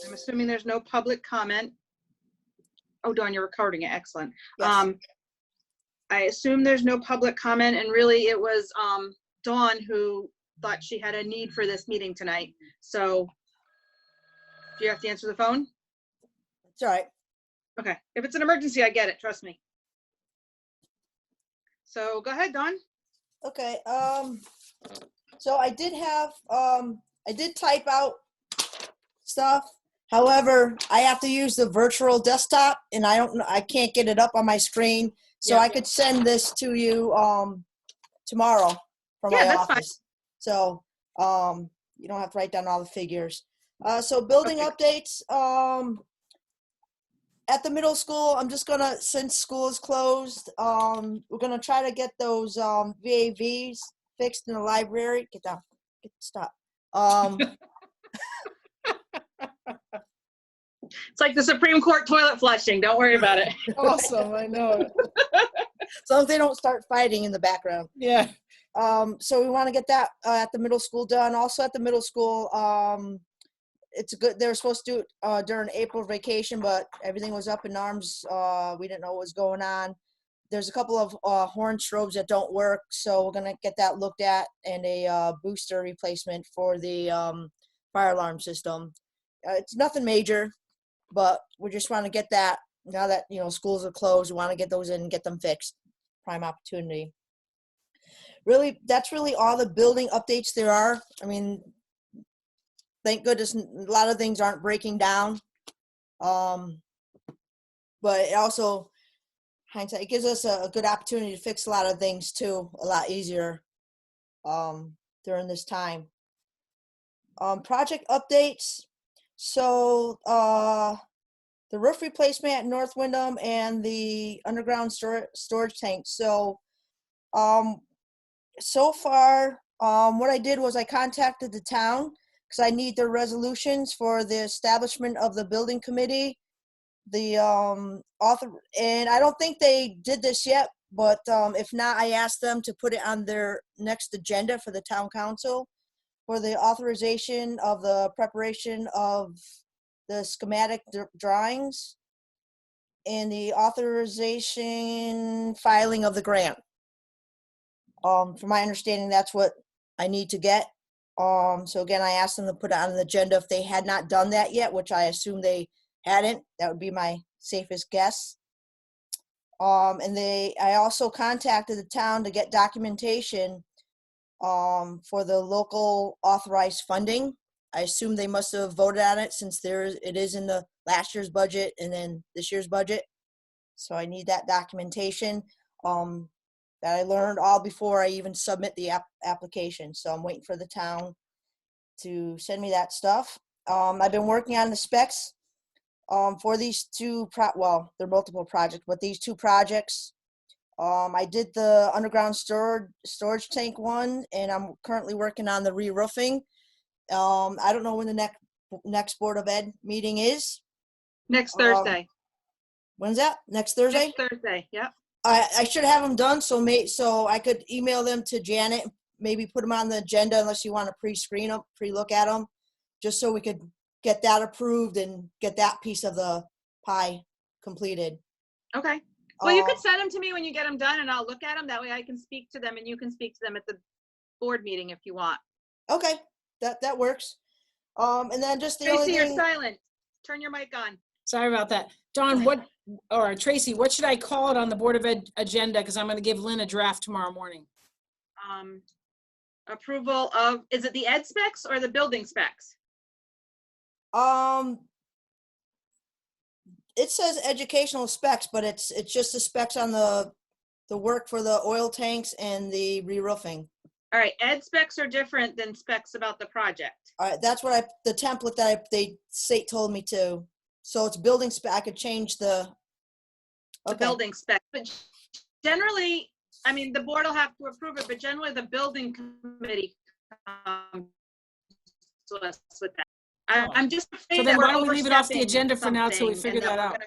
I'm assuming there's no public comment. Oh, Dawn, you're recording it. Excellent. Yes. I assume there's no public comment, and really it was Dawn who thought she had a need for this meeting tonight. So do you have to answer the phone? It's all right. Okay. If it's an emergency, I get it. Trust me. So go ahead, Dawn. Okay. So I did have, I did type out stuff. However, I have to use the virtual desktop, and I can't get it up on my screen. So Yeah. I could send this to you tomorrow from my Yeah, that's office. So you don't have to write down all the figures. So building updates. At the middle school, I'm just gonna, since school is closed, we're gonna try to get those VAVs fixed in the library. Get down. Stop. It's like the Supreme Court toilet flushing. Don't worry about it. Awesome, I know it. As long as they don't start fighting in the background. Yeah. So we want to get that at the middle school done. Also at the middle school, it's good. They were supposed to do it during April vacation, but everything was up in arms. We didn't know what was going on. There's a couple of horn strobes that don't work, so we're gonna get that looked at, and a booster replacement for the fire alarm system. It's nothing major, but we just want to get that now that schools are closed. We want to get those in and get them fixed. Prime opportunity. Really, that's really all the building updates there are. I mean, thank goodness a lot of things aren't breaking down. But it also, hindsight, it gives us a good opportunity to fix a lot of things too, a lot easier during this time. Project updates. So the roof replacement at North Windham and the underground storage tank. So so far, what I did was I contacted the town because I need their resolutions for the establishment of the building committee. The author, and I don't think they did this yet, but if not, I asked them to put it on their next agenda for the town council for the authorization of the preparation of the schematic drawings and the authorization filing of the grant. From my understanding, that's what I need to get. So again, I asked them to put it on the agenda if they had not done that yet, which I assume they hadn't. That would be my safest guess. And I also contacted the town to get documentation for the local authorized funding. I assume they must have voted on it since it is in the last year's budget and then this year's budget. So I need that documentation that I learned all before I even submit the application. So I'm waiting for the town to send me that stuff. I've been working on the specs for these two, they're multiple projects, but these two projects. I did the underground storage tank one, and I'm currently working on the re-roofing. I don't know when the next Board of Ed meeting is. Next Thursday. When's that? Next Thursday? Next Thursday, yep. I should have them done so I could email them to Janet, maybe put them on the agenda unless you want to pre-screen them, pre-look at them, just so we could get that approved and get that piece of the pie completed. Okay. Well, you could send them to me when you get them done, and I'll look at them. That way I can speak to them, and you can speak to them at the board meeting if you want. Okay, that works. And then just the Tracy, only thing. you're silent. Turn your mic on. Sorry about that. Dawn, Tracy, what should I call it on the Board of Ed agenda? Because I'm going to give Lynn a draft tomorrow morning. Approval of, is it the ed specs or the building specs? It says educational specs, but it's just the specs on the work for the oil tanks and the re-roofing. All right, ed specs are different than specs about the project. All right, that's the template that the state told me to. So it's building spec. I could change the building spec, but generally, I mean, the board will have to approve it, but generally the building committee comes to us with that. I'm just afraid So then why don't we leave it off the agenda for now till we figure that out?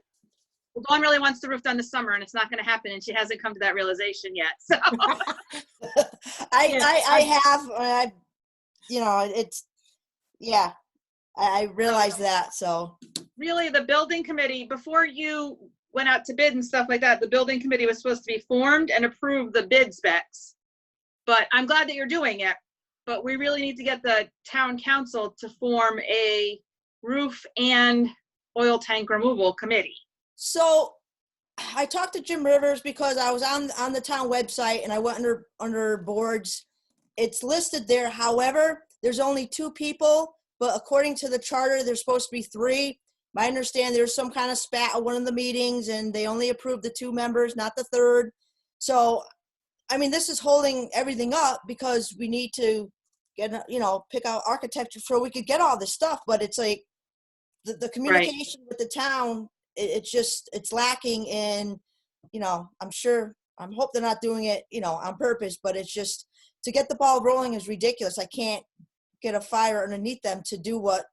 Well, Dawn really wants the roof done this summer, and it's not going to happen, and she hasn't come to that realization yet. So I have, it's, yeah. I realized that, so. Really, the building committee, before you went out to bid and stuff like that, the building committee was supposed to be formed and approve the bid specs. But I'm glad that you're doing it, but we really need to get the town council to form a roof and oil tank removal committee. So I talked to Jim Rivers because I was on the town website and I went under boards. It's listed there. However, there's only 2 people, but according to the charter, there's supposed to be 3. I understand there's some kind of spat at one of the meetings and they only approved the 2 members, not the 3rd. So, I mean, this is holding everything up because we need to get, pick out architecture so we could get all this stuff. But it's like the communication with the town, it's lacking in, I'm hope they're not doing it, on purpose, but it's just to get the ball rolling is ridiculous. I can't get a fire underneath them to do what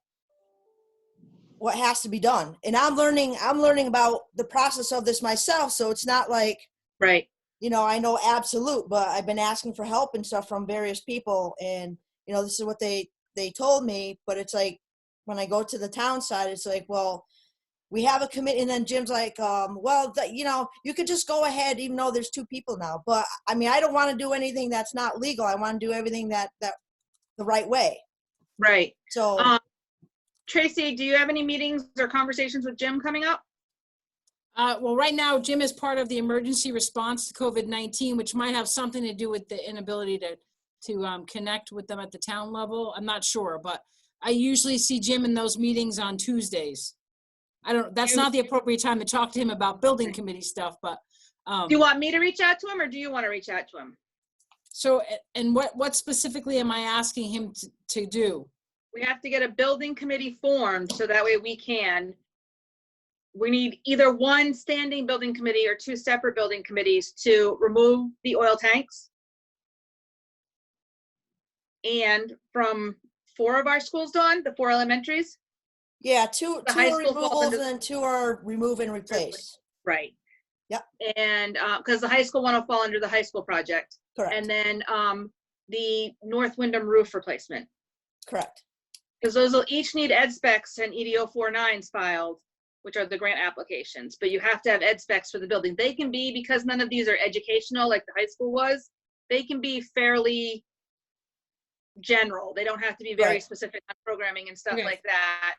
has to be done. And I'm learning about the process of this myself. So it's not like, right. I know absolute, but I've been asking for help and stuff from various people. And, this is what they told me, but it's like, when I go to the town side, it's like, well, we have a committee. And then Jim's like, you could just go ahead, even though there's 2 people now. But I mean, I don't want to do anything that's not legal. I want to do everything that the right way. Right. So, Tracy, do you have any meetings or conversations with Jim coming up? Well, right now, Jim is part of the emergency response to COVID-19, which might have something to do with the inability to connect with them at the town level. I'm not sure, but I usually see Jim in those meetings on Tuesdays. That's not the appropriate time to talk to him about building committee stuff, but. Do you want me to reach out to him or do you want to reach out to him? So, and what specifically am I asking him to do? We have to get a building committee formed so that way we need either one standing building committee or 2 separate building committees to remove the oil tanks. And from 4 of our schools, Dawn, the 4 elementaries? Yeah, 2 high are school falls removals under- and then 2 are remove and replace. Right. Yep. And because the high school one will fall under the high school project. Correct. And then the North Windham roof replacement. Correct. Because those will each need ed specs and EDO 49s filed, which are the grant applications. But you have to have ed specs for the building. They can be, because none of these are educational like the high school was, they can be fairly general. They don't have to be very specific on programming and stuff like that.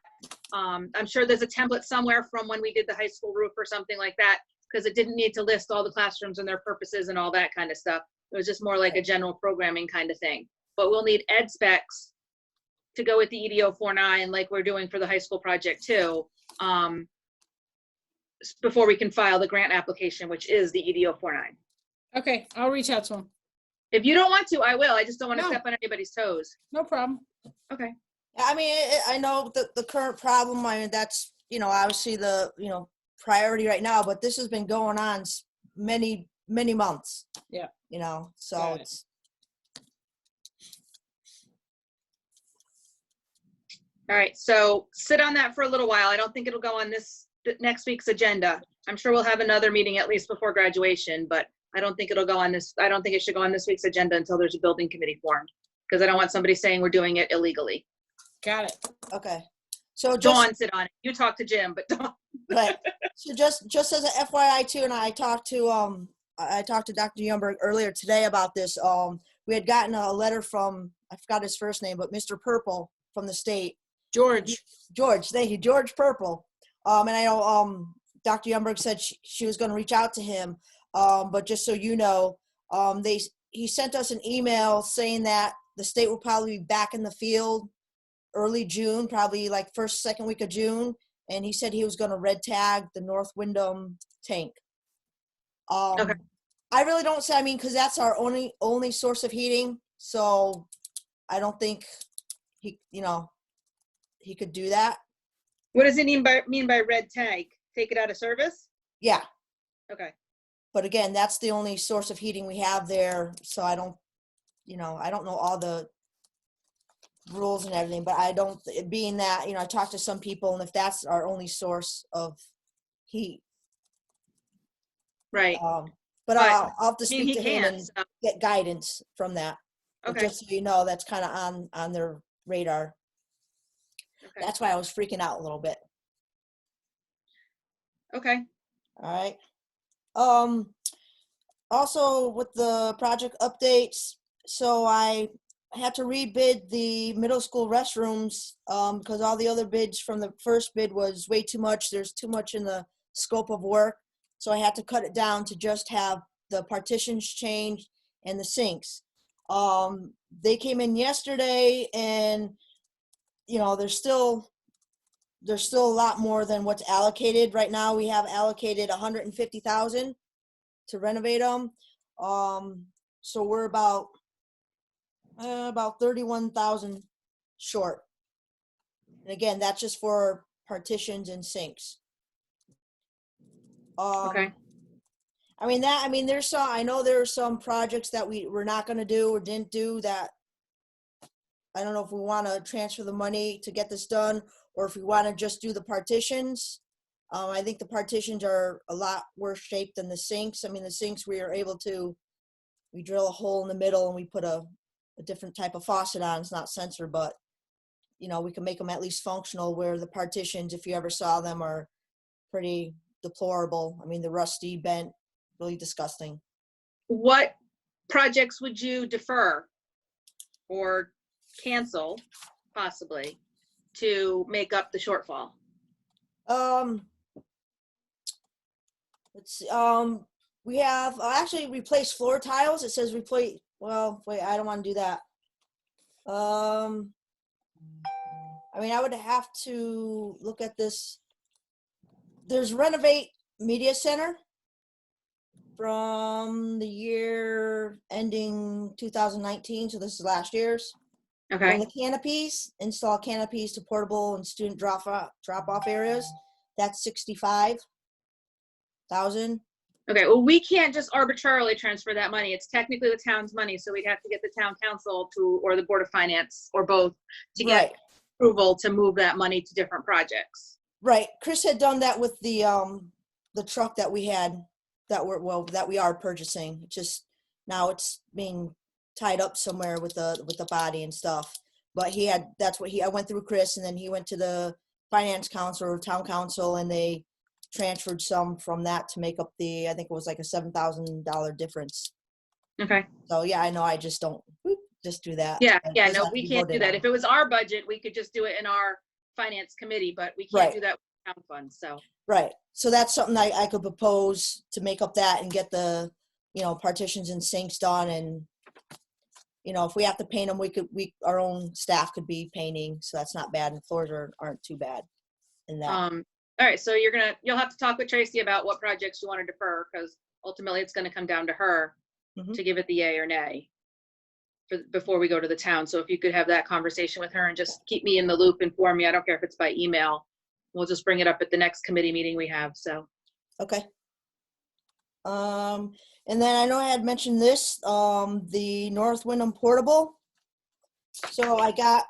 I'm sure there's a template somewhere from when we did the high school roof or something like that, because it didn't need to list all the classrooms and their purposes and all that kind of stuff. It was just more like a general programming kind of thing. But we'll need ed specs to go with the EDO 49 like we're doing for the high school project too, before we can file the grant application, which is the EDO 49. Okay, I'll reach out to him. If you don't want to, I will. I just don't want to step on anybody's toes. No problem. Okay. I mean, I know the current problem, I mean, that's, obviously the, priority right now, but this has been going on many, many months. Yeah. So Got it. it's. All right, so sit on that for a little while. I don't think it'll go on next week's agenda. I'm sure we'll have another meeting at least before graduation, but I don't think it'll go on this. I don't think it should go on this week's agenda until there's a building committee formed, because I don't want somebody saying we're doing it illegally. Got it. Okay. So Dawn, sit on it. You talk to Jim, but Dawn. Right. So just as an FYI too, and I talked to Dr. Youngberg earlier today about this. We had gotten a letter from, I forgot his first name, but Mr. Purple from the state. George, thank you, George Purple. And I know Dr. Youngberg said she was going to reach out to him. But just so you know, he sent us an email saying that the state will probably be back in the field early June, probably like first, second week of June. And he said he was going to red tag the North Windham tank. Okay. I really don't say, because that's our only source of heating. So I don't think he could do that. What does it mean by red tag? Take it out of service? Yeah. Okay. But again, that's the only source of heating we have there. So I don't know all the rules and everything, but being that, I talked to some people, and if that's our only source of heat. Right. But I'll have to speak to him and so. get guidance from that. Okay. Just so you know, that's kind of on their radar. Okay. That's why I was freaking out a little bit. Okay. All right. Also with the project updates, so I had to rebid the middle school restrooms because all the other bids from the first bid was way too much. There's too much in the scope of work. So I had to cut it down to just have the partitions changed and the sinks. They came in yesterday and, you know, there's still a lot more than what's allocated. Right now we have allocated 150,000 to renovate them. So we're about 31,000 short. And again, that's just for partitions and sinks. Okay. I mean, there's some, I know there are some projects that we're not going to do or didn't do that. I don't know if we want to transfer the money to get this done or if we want to just do the partitions. I think the partitions are a lot worse shaped than the sinks. I mean, the sinks we drill a hole in the middle and we put a different type of faucet on. It's not sensor, but you know, we can make them at least functional, where the partitions, if you ever saw them, are pretty deplorable. I mean, the rusty, bent, really disgusting. What projects would you defer or cancel possibly to make up the shortfall? Let's see, we have actually replaced floor tiles. It says replace, well, wait, I don't want to do that. I mean, I would have to look at this. There's Renovate Media Center from the year ending 2019. So this is last year's. Okay. For the canopies, install canopies to portable and student drop off areas. That's 65,000. Okay, well, we can't just arbitrarily transfer that money. It's technically the town's money, so we'd have to get the town council or the Board of Finance, or both, to get approval to move that money to different projects. Right. Chris had done that with the truck that we had that we are purchasing. Just now it's being tied up somewhere with the body and stuff. But I went through Chris, and then he went to the finance council or town council, and they transferred some from that to make up I think it was like a $7,000 difference. Okay. So yeah, I know, I just don't just do that. Yeah, no, we can't do that. If it was our budget, we could just do it in our finance committee, but we can't do that with town funds, so. Right. So that's something I could propose to make up that and get the, you know, partitions and sinks done. And, you know, if we have to paint them, our own staff could be painting. So that's not bad. And floors aren't too bad in that. All right. So you'll have to talk with Tracy about what projects you want to defer, because ultimately it's going to come down to her to give it the yay or nay before we go to the town. So if you could have that conversation with her and just keep me in the loop, inform me. I don't care if it's by email. We'll just bring it up at the next committee meeting we have. So. Okay. And then I know I had mentioned this, the North Windham portable. So I got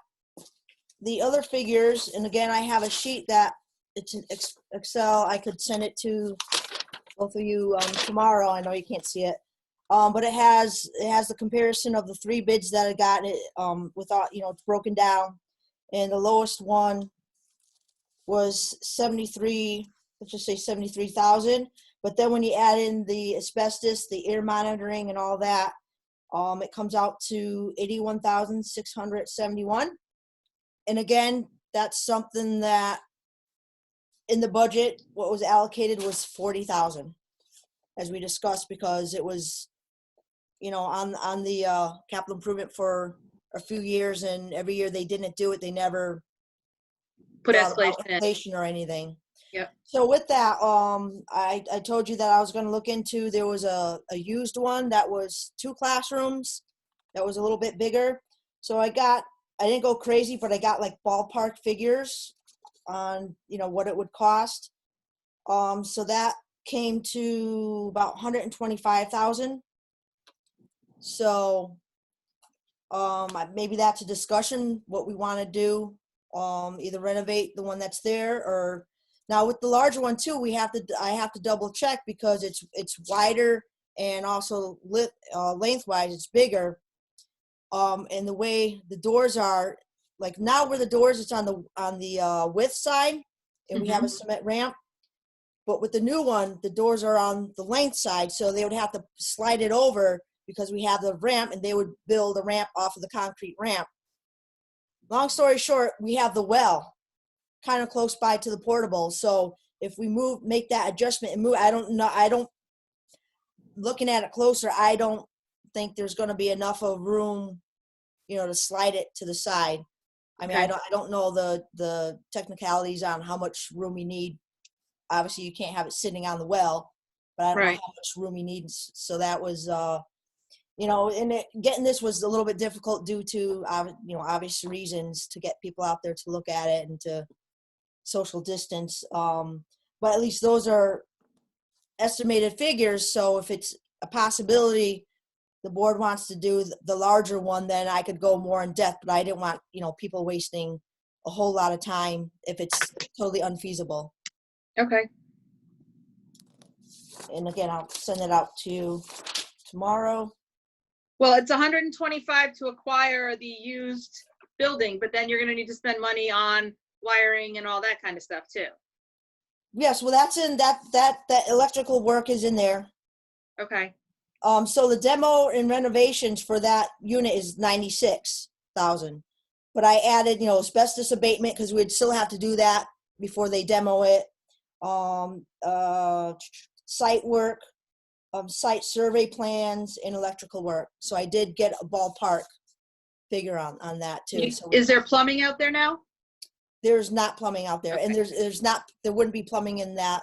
the other figures, and again, I have a sheet that it's an Excel. I could send it to both of you tomorrow. I know you can't see it, but it has the comparison of the 3 bids that I got. It without, you know, it's broken down, and the lowest one was 73. Let's just say 73,000. But then when you add in the asbestos, the air monitoring, and all that, it comes out to 81,671. And again, that's something that in the budget, what was allocated was 40,000, as we discussed, because it was, you know, on the capital improvement for a few years, and every year they didn't do it. They never put escalation or anything. Yep. So with that, I told you that I was going to look into, there was a used one that was 2 classrooms that was a little bit bigger. So I didn't go crazy, but I got like ballpark figures on, you know, what it would cost. So that came to about 125,000. So maybe that's a discussion, what we want to do, either renovate the one that's there, or now with the larger one too, I have to double check, because it's wider and also lengthwise it's bigger. And the way the doors are, like now where the doors, it's on the width side, and we have a cement ramp. But with the new one, the doors are on the length side, so they would have to slide it over because we have the ramp, and they would build a ramp off of the concrete ramp. Long story short, we have the well kind of close by to the portable. So if we make that adjustment and move, looking at it closer, I don't think there's going to be enough of room, to slide it to the side. I mean, Okay. I don't know the technicalities on how much room you need. Obviously, you can't have it sitting on the well, but I don't know how much room you need. So that was, getting this was a little bit difficult due to, obvious reasons to get people out there to look at it and to social distance. But at least those are estimated figures. So if it's a possibility, the board wants to do the larger one, then I could go more in depth, but I didn't want, people wasting a whole lot of time if it's totally unfeasible. Okay. And again, I'll send it out to you tomorrow. Well, it's 125 to acquire the used building, but then you're going to need to spend money on wiring and all that kind of stuff too. Yes, well, that's in that electrical work is in there. Okay. So the demo and renovations for that unit is $96,000, but I added, asbestos abatement because we'd still have to do that before they demo it. Site work, site survey plans, and electrical work. So I did get a ballpark figure on that too. So is there plumbing out there now? There's not plumbing out there, Okay. and there wouldn't be plumbing in that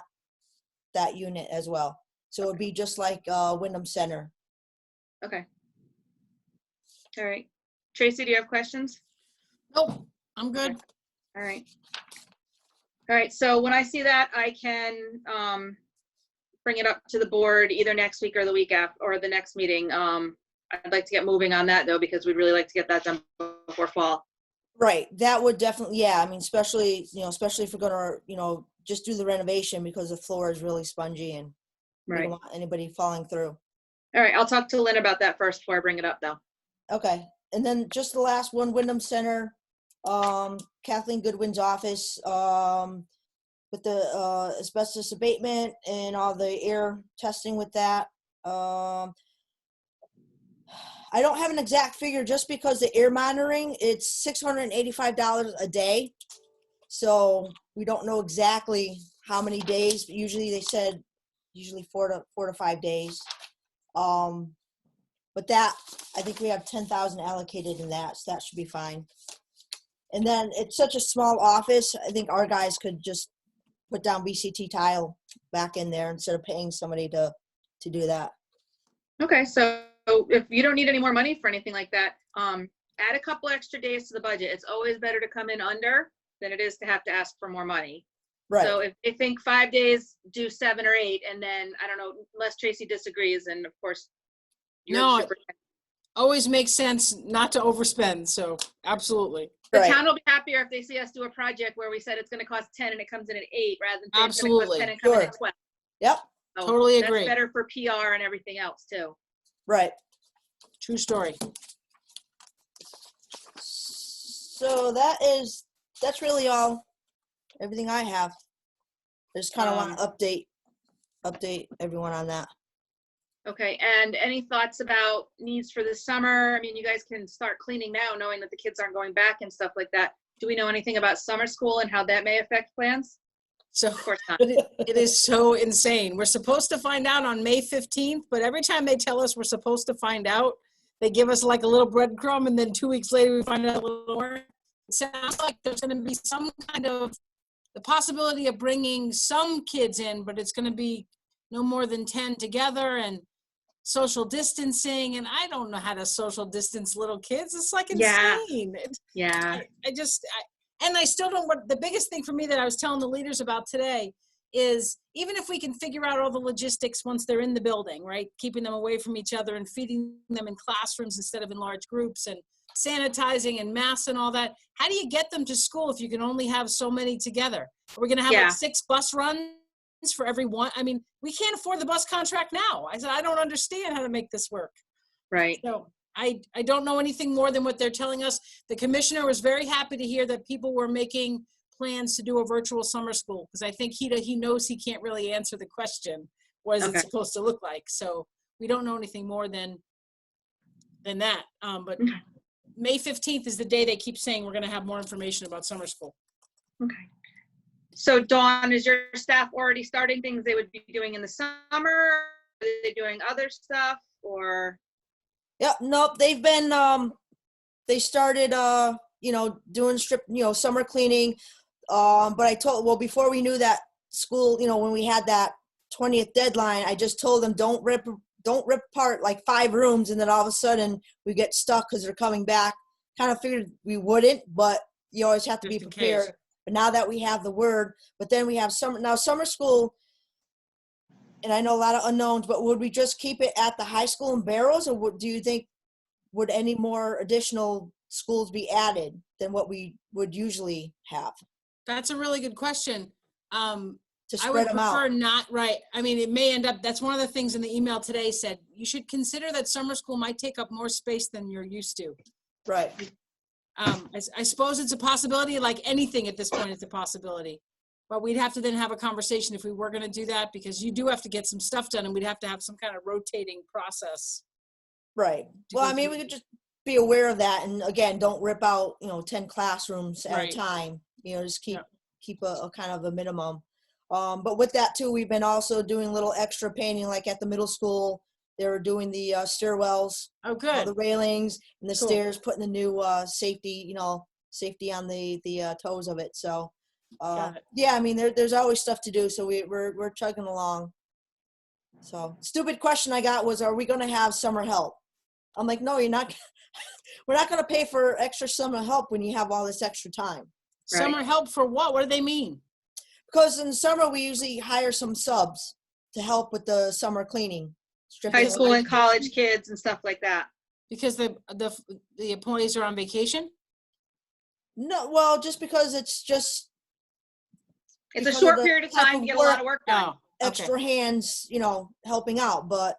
unit as well. So it would be just like Windham Center. Okay. All right. Tracy, do you have questions? Nope, I'm good. All right. All right. So when I see that, I can bring it up to the board either next week or the week after, or the next meeting. I'd like to get moving on that though, because we'd really like to get that done before fall. Right. That would definitely, yeah. I mean, especially if we're gonna, just do the renovation because the floor is really spongy and we don't want anybody falling through. All right. I'll talk to Lynn about that first before I bring it up though. Okay. And then just the last one, Windham Center, Kathleen Goodwin's office, with the asbestos abatement and all the air testing with that. I don't have an exact figure just because the air monitoring, it's $685 a day. So we don't know exactly how many days, but usually they said 4 to 5 days. But that, I think we have 10,000 allocated in that, so that should be fine. And then it's such a small office, I think our guys could just put down BCT tile back in there instead of paying somebody to do that. Okay. So if you don't need any more money for anything like that, add a couple extra days to the budget. It's always better to come in under than it is to have to ask for more money. Right. So if they think 5 days, do 7 or 8, and then I don't know, unless Tracy disagrees, and of course, Always makes sense not to overspend. So absolutely. The Right. town will be happier if they see us do a project where we said it's going to cost 10 and it comes in at 8, rather than say it's going to cost Absolutely. 10 and come in Sure. at 12. Yep. So Totally agree. That's better for PR and everything else too. Right. True story. So that's really everything I have. I just kind of want to update everyone on that. Okay, and any thoughts about needs for the summer? I mean, you guys can start cleaning now, knowing that the kids aren't going back and stuff like that. Do we know anything about summer school and how that may affect plans? So Of course not. it is so insane. We're supposed to find out on May 15th, but every time they tell us we're supposed to find out, they give us like a little breadcrumb, and then 2 weeks later we find out a little more. It sounds like there's going to be some kind of the possibility of bringing some kids in, but it's going to be no more than 10 together, and social distancing, and I don't know how to social distance little kids. It's like insane. Yeah. I still don't, the biggest thing for me that I was telling the leaders about today is even if we can figure out all the logistics once they're in the building, right? Keeping them away from each other and feeding them in classrooms instead of in large groups, and sanitizing and masks and all that. How do you get them to school if you can only have so many together? Are we going to have like 6 bus runs for every one? I mean, we can't afford the bus contract now. I said, I don't understand how to make this work. Right. So I don't know anything more than what they're telling us. The commissioner was very happy to hear that people were making plans to do a virtual summer school, because I think he knows he can't really answer the question, what is it supposed to look like? So we don't know anything more than that. But May 15th is the day they keep saying we're going to have more information about summer school. Okay. So Dawn, is your staff already starting things they would be doing in the summer? Are they doing other stuff or? Yep, nope, they've been, they started, doing summer cleaning. But I told, well, before we knew that school, when we had that 20th deadline, I just told them, don't rip apart like 5 rooms. And then all of a sudden we get stuck because they're coming back. Kind of figured we wouldn't, but you always have to be prepared. But now that we have the word, but then we have summer school, and I know a lot of unknowns, but would we just keep it at the high school in Barrows, or do you think would any more additional schools be added than what we would usually have? That's a really good question. To I would spread them prefer out. not, right. I mean, it may end up, that's one of the things in the email today said, you should consider that summer school might take up more space than you're used to. Right. I suppose it's a possibility, like anything at this point, it's a possibility. But we'd have to then have a conversation if we were going to do that, because you do have to get some stuff done, and we'd have to have some kind of rotating process. Right. Well, I mean, we could just be aware of that, and again, don't rip out 10 classrooms at a time. Just keep a kind of a minimum. But with that too, we've been also doing little extra painting, like at the middle school. They were doing the stairwells, the railings, and the stairs, putting the new safety on the toes of it. So, yeah, I mean, there's always stuff to do. So we're chugging along. So, stupid question I got was, are we going to have summer help? I'm like, no, you're not. We're not going to pay for extra summer help when you have all this extra time. Right. Summer help for what? What do they mean? Because in the summer, we usually hire some subs to help with the summer cleaning. High school and college kids and stuff like that. Because the employees are on vacation? No, well, just because it's a short period of time to get a lot of work done. Extra hands, helping out. But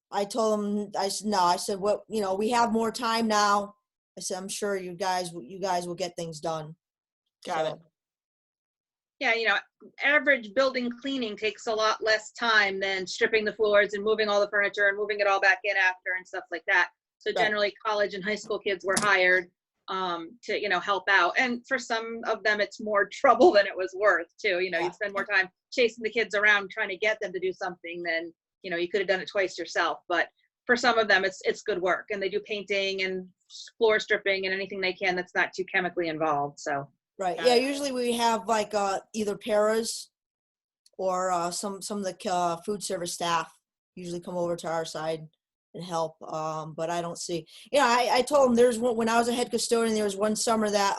I told them, I said, well, we have more time now. I said, I'm sure you guys will get things done. Got it. Yeah, average building cleaning takes a lot less time than stripping the floors and moving all the furniture and moving it all back in after and stuff like that. So generally college and high school kids were hired to, help out. And for some of them, it's more trouble than it was worth too. You spend more time chasing the kids around trying to get them to do something than, you could have done it twice yourself. But for some of them, it's good work, and they do painting and floor stripping and anything they can that's not too chemically involved. So. Right. Yeah. Usually we have like either paras or some of the food service staff usually come over to our side and help. But I don't see. I told them there's one when I was a head custodian. There was one summer that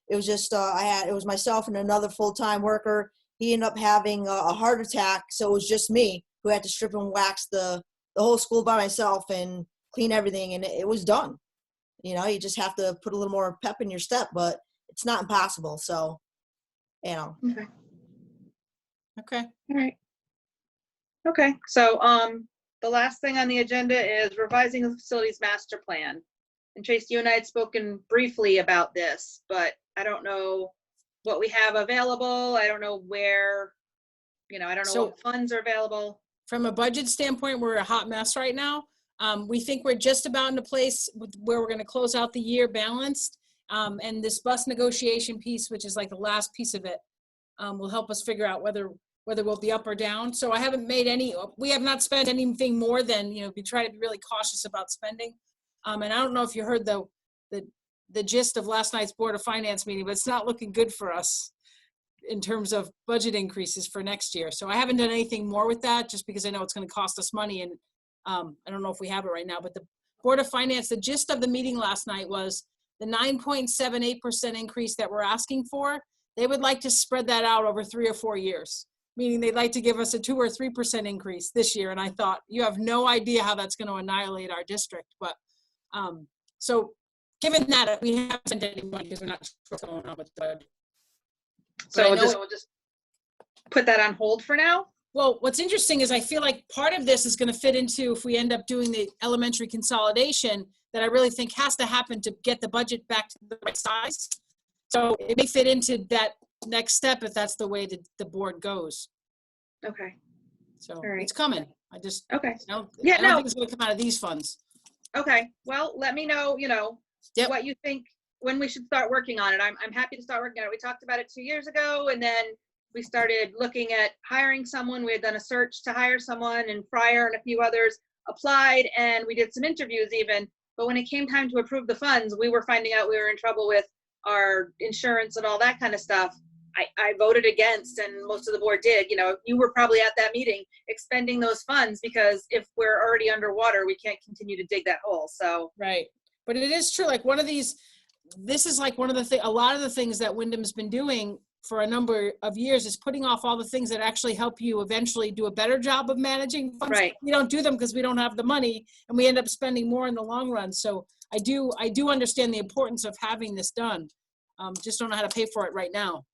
it was just it was myself and another full-time worker. He ended up having a heart attack, so it was just me who had to strip and wax the whole school by myself and clean everything, and it was done. You just have to put a little more pep in your step, but it's not impossible. So, Okay. All right. Okay. So, the last thing on the agenda is revising the facilities master plan. And Trace, you and I had spoken briefly about this, but I don't know what we have available. I don't know where, I don't know what funds are available. From a budget standpoint, we're a hot mess right now. We think we're just about in a place where we're going to close out the year balanced. And this bus negotiation piece, which is like the last piece of it, will help us figure out whether we'll be up or down. So I haven't we have not spent anything more than, we try to be really cautious about spending. And I don't know if you heard the gist of last night's Board of Finance meeting, but it's not looking good for us in terms of budget increases for next year. So I haven't done anything more with that, just because I know it's going to cost us money. And I don't know if we have it right now, but the Board of Finance, the gist of the meeting last night was the 9.78% increase that we're asking for. They would like to spread that out over 3 or 4 years, meaning they'd like to give us a 2 or 3% increase this year. And I thought, you have no idea how that's going to annihilate our district. But so given that, we haven't spent any money because we're not sure what's going on with the budget. So we'll just put that on hold for now? Well, what's interesting is I feel like part of this is going to fit into, if we end up doing the elementary consolidation, that I really think has to happen to get the budget back to the right size. So it may fit into that next step if that's the way that the board goes. Okay. So All right. it's coming. I just, Okay. I don't Yeah, no. think it's going to come out of these funds. Okay. Well, let me know, Yep. what you think when we should start working on it. I'm happy to start working on it. We talked about it 2 years ago, and then we started looking at hiring someone. We had done a search to hire someone, and Fryer and a few others applied, and we did some interviews even. But when it came time to approve the funds, we were finding out we were in trouble with our insurance and all that kind of stuff. I voted against, and most of the board did. You were probably at that meeting, expending those funds, because if we're already underwater, we can't continue to dig that hole. So Right. But it is true. Like this is like one of a lot of the things that Windham's been doing for a number of years is putting off all the things that actually help you eventually do a better job of managing funds. Right. We don't do them because we don't have the money, and we end up spending more in the long run. So I do understand the importance of having this done. Just don't know how to pay for it right now.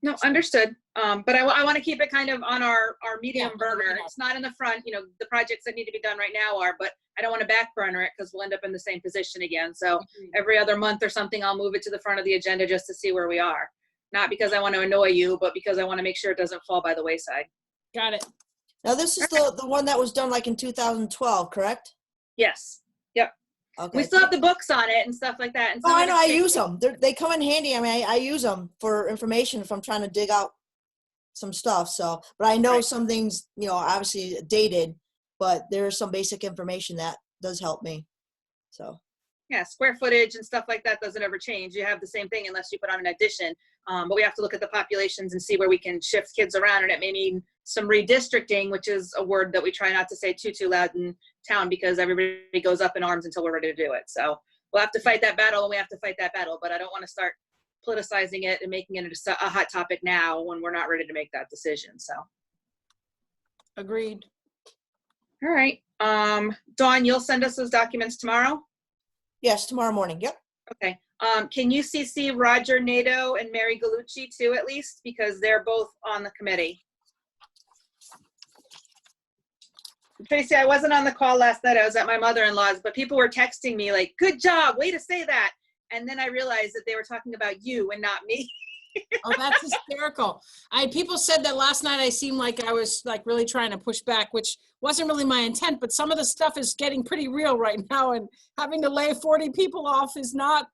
no, understood. But I want to keep it kind of on our medium burner. Yeah. It's not in the front. The projects that need to be done right now are, but I don't want to back burner it because we'll end up in the same position again. So every other month or something, I'll move it to the front of the agenda just to see where we are. Not because I want to annoy you, but because I want to make sure it doesn't fall by the wayside. Got it. Now, this is the one that was done like in 2012, correct? Yes. Yep. Okay. We still have the books on it and stuff like that. And Oh, I know. I use them. They come in handy. I mean, I use them for information if I'm trying to dig out some stuff. So, but I know Right. some things, obviously dated, but there is some basic information that does help me. So. Yeah, square footage and stuff like that doesn't ever change. You have the same thing unless you put on an addition. But we have to look at the populations and see where we can shift kids around. And it may mean some redistricting, which is a word that we try not to say too loud in town because everybody goes up in arms until we're ready to do it. So we'll have to fight that battle, and we have to fight that battle. But I don't want to start politicizing it and making it a hot topic now when we're not ready to make that decision. So. Agreed. All right. Dawn, you'll send us those documents tomorrow? Yes, tomorrow morning. Yep. Okay. Can you CC Roger Nadeau and Mary Gallucci too, at least, because they're both on the committee? Tracy, I wasn't on the call last night. I was at my mother-in-law's, but people were texting me like, good job, way to say that. And then I realized that they were talking about you and not me. Oh, that's hysterical. People said that last night I seemed like I was like really trying to push back, which wasn't really my intent, but some of the stuff is getting pretty real right now, and having to lay 40 people off is not,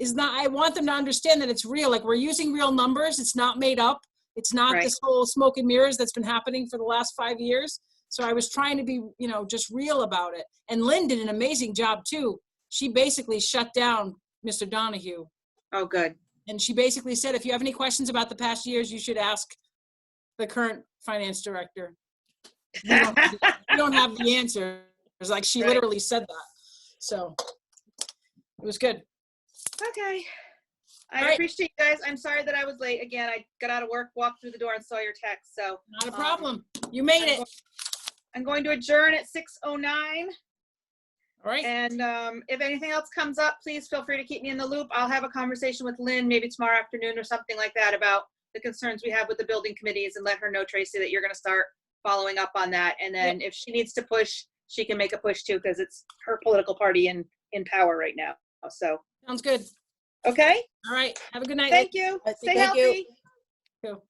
I want them to understand that it's real. Like, we're using real numbers. It's not made up. It's not Right. this whole smoke and mirrors that's been happening for the last 5 years. So I was trying to be, just real about it. And Lynn did an amazing job too. She basically shut down Mr. Donahue. Oh, good. And she basically said, if you have any questions about the past years, you should ask the current finance director. You don't have the answer. It's like she Right. literally said that. So it was good. Okay. I All right. appreciate you guys. I'm sorry that I was late. Again, I got out of work, walked through the door, and saw your text. So Not a problem. You made it. I'm going to adjourn at 6:09. All right. And if anything else comes up, please feel free to keep me in the loop. I'll have a conversation with Lynn maybe tomorrow afternoon or something like that about the concerns we have with the building committees, and let her know, Tracy, that you're going to start following up on that. And then if she needs to push, she can make a push too, because it's her political party in power right now. So, Sounds good. okay. All right. Have a good night. Thank you. Thank Stay you. healthy. Cool.